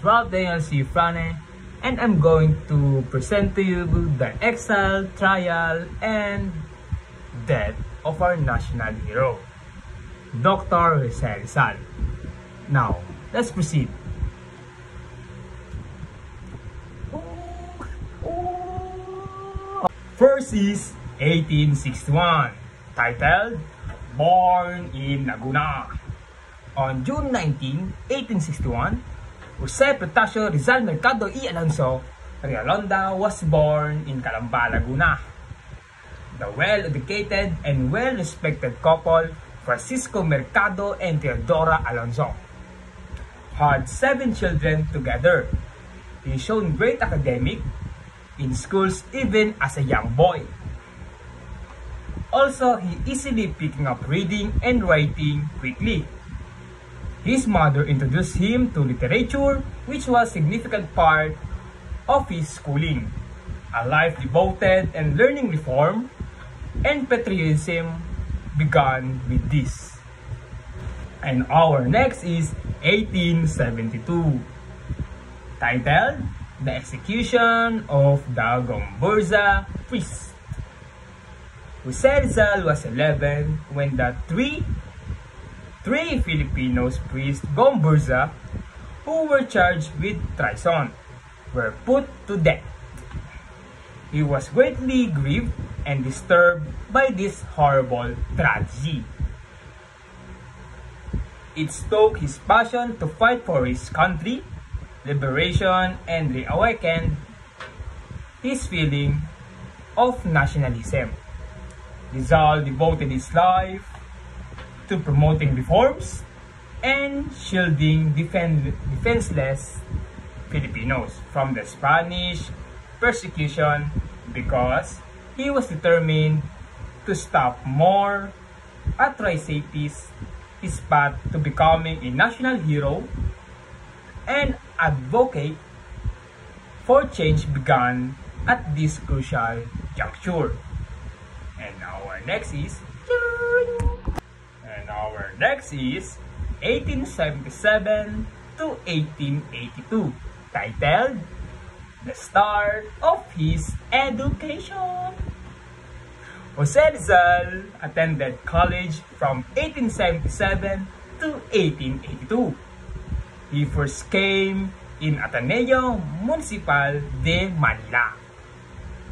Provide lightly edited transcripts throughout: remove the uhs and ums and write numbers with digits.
Ralph Daniel C. Frane, and I'm going to present to you the exile, trial, and death of our national hero, Dr. Jose Rizal. Now, let's proceed. First is 1861, titled Born in Laguna. On June 19, 1861, Jose Pretacio Rizal Mercado y Alonso Realonda was born in Calamba, Laguna. The well-educated and well-respected couple, Francisco Mercado and Teodora Alonso, had 7 children together. He showed great academic in schools even as a young boy. Also, he easily picking up reading and writing quickly. His mother introduced him to literature, which was a significant part of his schooling. A life devoted and learning reform and patriotism began with this. And our next is 1872, titled The Execution of the Gomburza Priest. Jose Rizal was 11 when the three Filipinos priests Gomburza, who were charged with treason, were put to death. He was greatly grieved and disturbed by this horrible tragedy. It stoked his passion to fight for his country, liberation, and reawakened his feeling of nationalism. Rizal devoted his life to promoting reforms and shielding defenseless Filipinos from the Spanish persecution because he was determined to stop more atrocities. His path to becoming a national hero and advocate for change began at this crucial juncture. And our next is 1877 to 1882, titled The Start of His Education. Jose Rizal attended college from 1877 to 1882. He first came in Ateneo Municipal de Manila,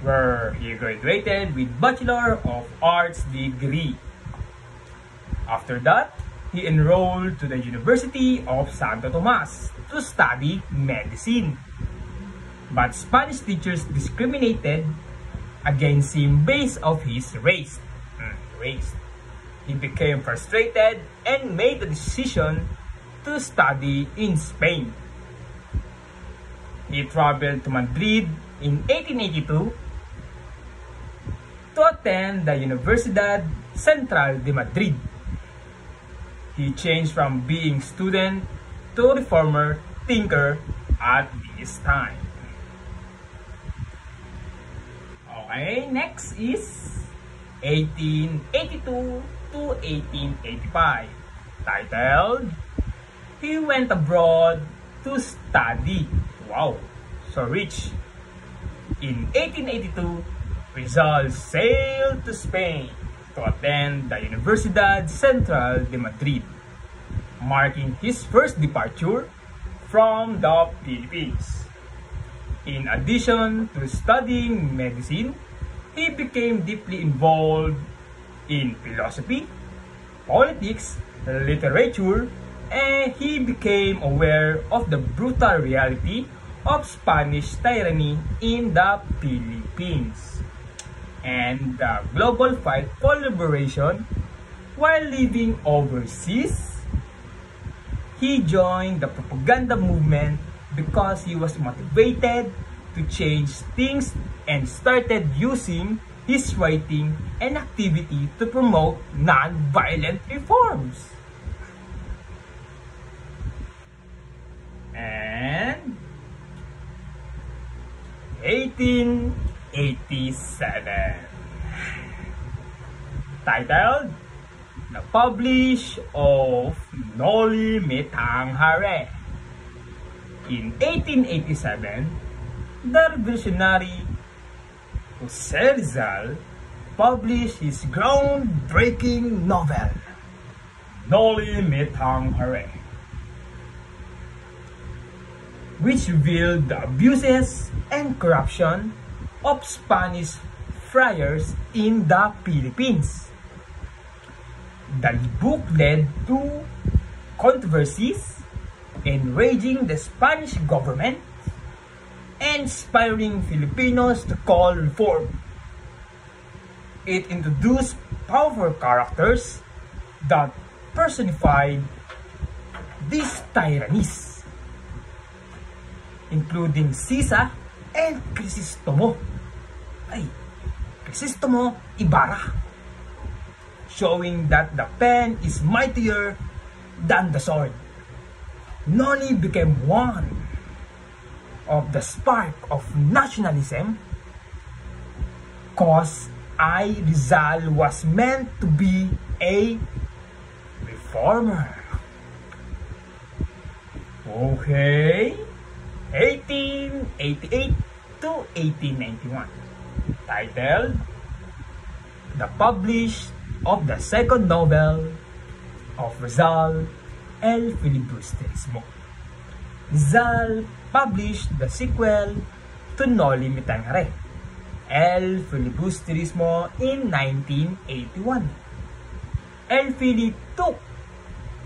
where he graduated with Bachelor of Arts degree. After that, he enrolled to the University of Santo Tomas to study medicine. But Spanish teachers discriminated against him based on his race. He became frustrated and made the decision to study in Spain. He traveled to Madrid in 1882 to attend the Universidad Central de Madrid. He changed from being student to reformer thinker at this time. Okay, next is 1882 to 1885, titled He Went Abroad to Study. Wow, so rich. In 1882, Rizal sailed to Spain to attend the Universidad Central de Madrid, marking his first departure from the Philippines. In addition to studying medicine, he became deeply involved in philosophy, politics, literature, and he became aware of the brutal reality of Spanish tyranny in the Philippines and the global fight for liberation. While living overseas, he joined the propaganda movement because he was motivated to change things and started using his writing and activity to promote non-violent reforms. And 1887, titled The Publish of Noli Me Tangere. In 1887, the revolutionary Jose Rizal published his groundbreaking novel, Noli Me Tangere, which revealed the abuses and corruption of Spanish friars in the Philippines. The book led to controversies, enraging the Spanish government, and inspiring Filipinos to call reform. It introduced powerful characters that personified these tyrannies, including Sisa and Crisostomo Ibarra, showing that the pen is mightier than the sword. Noli became one of the spark of nationalism, cause Rizal was meant to be a reformer. Okay, 1888 to 1891, titled The Publish of the Second Novel of Rizal, El Filibusterismo. Rizal published the sequel to Noli Me Tangere, El Filibusterismo, in 1981. El Fili took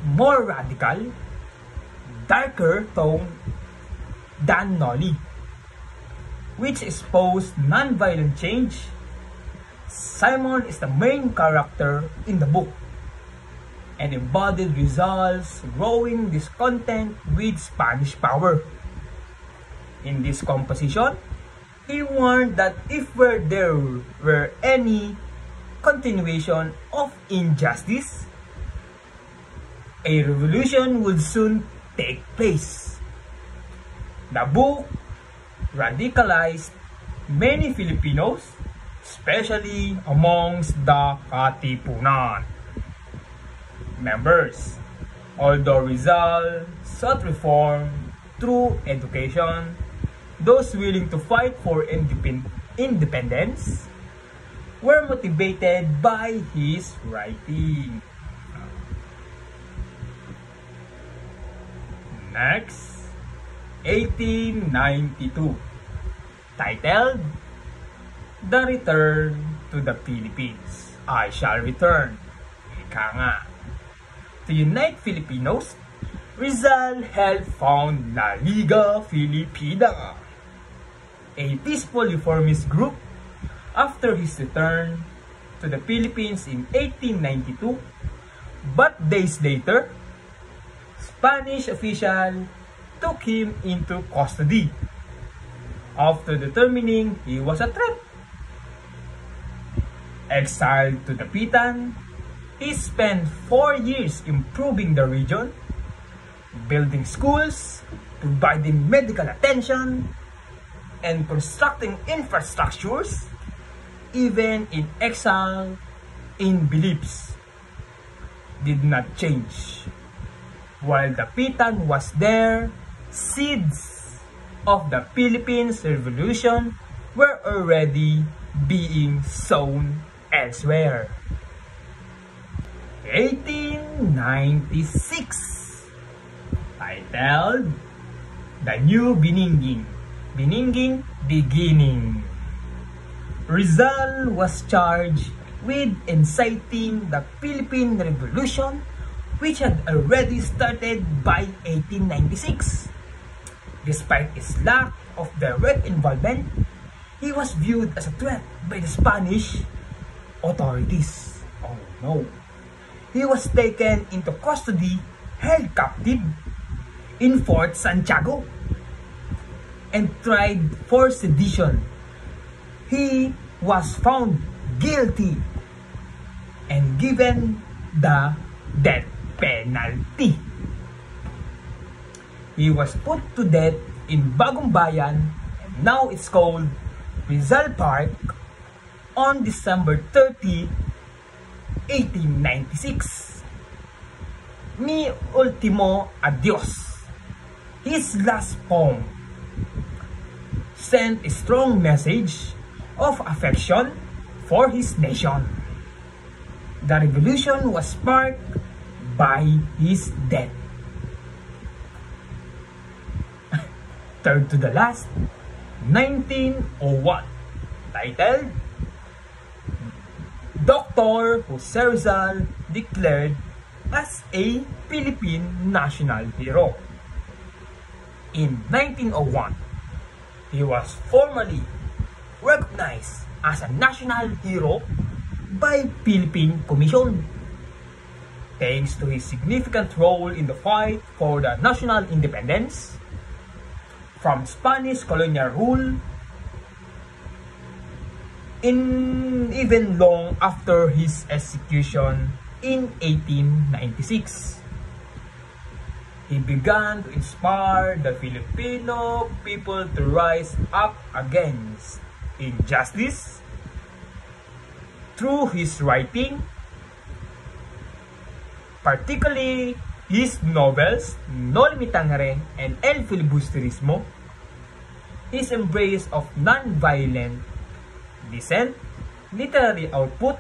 more radical, darker tone than Noli, which exposed non-violent change. Simon is the main character in the book and embodied Rizal's growing discontent with Spanish power. In this composition, he warned that if there were any continuation of injustice, a revolution would soon take place. The book radicalized many Filipinos, especially amongst the Katipunan members. Although Rizal sought reform through education, those willing to fight for independence were motivated by his writing. Next, 1892, titled The Return to the Philippines. I shall return, ika nga. To unite Filipinos, Rizal helped found La Liga Filipina, a peaceful reformist group. After his return to the Philippines in 1892, but days later, Spanish officials took him into custody after determining he was a threat. Exiled to Dapitan, he spent 4 years improving the region, building schools, providing medical attention, and constructing infrastructures. Even in exile, in beliefs did not change. While Dapitan was there, seeds of the Philippines Revolution were already being sown elsewhere. 1896, titled The New Beninging Beginning. Rizal was charged with inciting the Philippine Revolution, which had already started by 1896. Despite his lack of direct involvement, he was viewed as a threat by the Spanish authorities. Oh no! He was taken into custody, held captive in Fort Santiago, and tried for sedition. He was found guilty and given the death penalty. He was put to death in Bagong Bayan, and now it's called Rizal Park, on December 30, 1896. Mi ultimo adios. his last poem sent a strong message of affection for his nation. The revolution was sparked by his death. Third to the last, 1901, titled Dr. Jose Rizal declared as a Philippine national hero. In 1901, he was formally recognized as a national hero by Philippine Commission. Thanks to his significant role in the fight for the national independence from Spanish colonial rule, even long after his execution in 1896. He began to inspire the Filipino people to rise up against injustice through his writing, particularly his novels No Limitangere and El Filibusterismo, his embrace of non-violent dissent, literary output,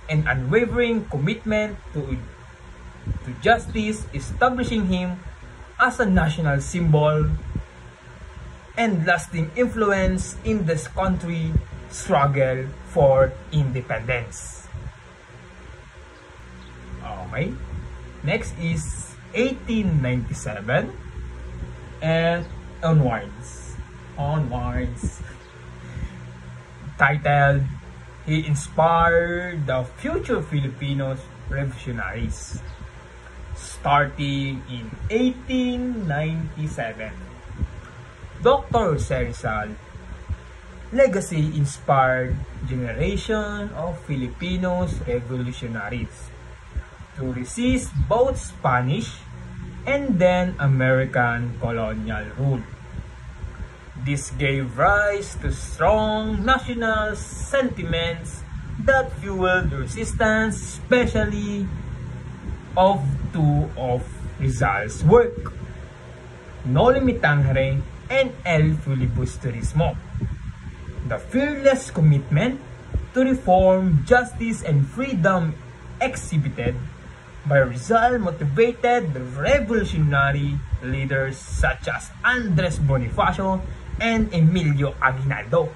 and unwavering commitment to justice, establishing him as a national symbol and lasting influence in this country's struggle for independence. Okay, next is 1897 and onwards. Titled, he inspired the future Filipinos revolutionaries. Starting in 1897, Dr. Jose Rizal legacy inspired generation of Filipinos revolutionaries to resist both Spanish and then American colonial rule. This gave rise to strong national sentiments that fueled resistance, especially of two of Rizal's work, No Limitangere and El Filibusterismo. The fearless commitment to reform, justice, and freedom exhibited by Rizal motivated the revolutionary leaders such as Andres Bonifacio and Emilio Aguinaldo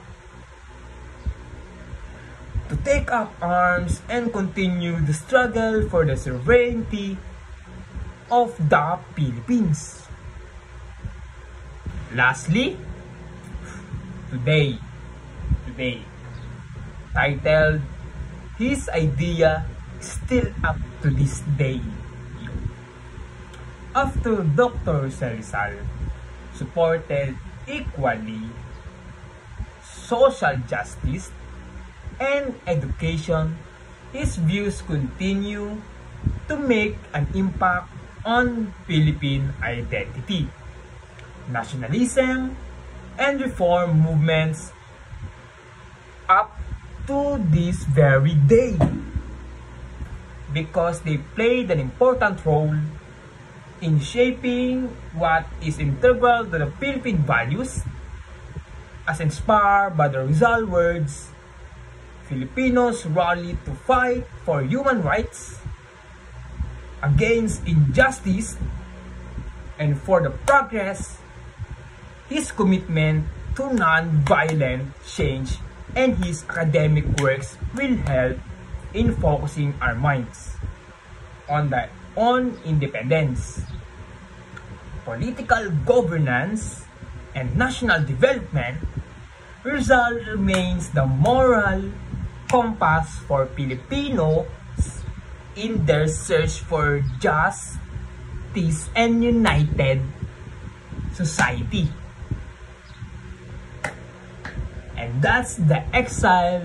to take up arms and continue the struggle for the sovereignty of the Philippines. Lastly, today, titled, his idea still up to this day. After Dr. Rizal supported equally social justice and education, his views continue to make an impact on Philippine identity, nationalism, and reform movements up to this very day, because they played an important role in shaping what is integral to the Philippine values, as inspired by the Rizal words, Filipinos rally to fight for human rights, against injustice, and for the progress. His commitment to non-violent change and his academic works will help in focusing our minds on independence, political governance, and national development. Rizal remains the moral compass for Filipinos in their search for justice and united society. And that's the exile,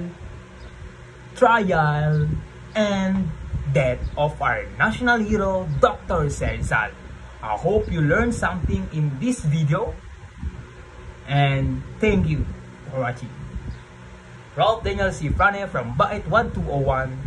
trial, and death of our national hero, Dr. Jose Rizal. I hope you learned something in this video, and thank you for watching. Ralph Daniel C. Frane from Bait 1201.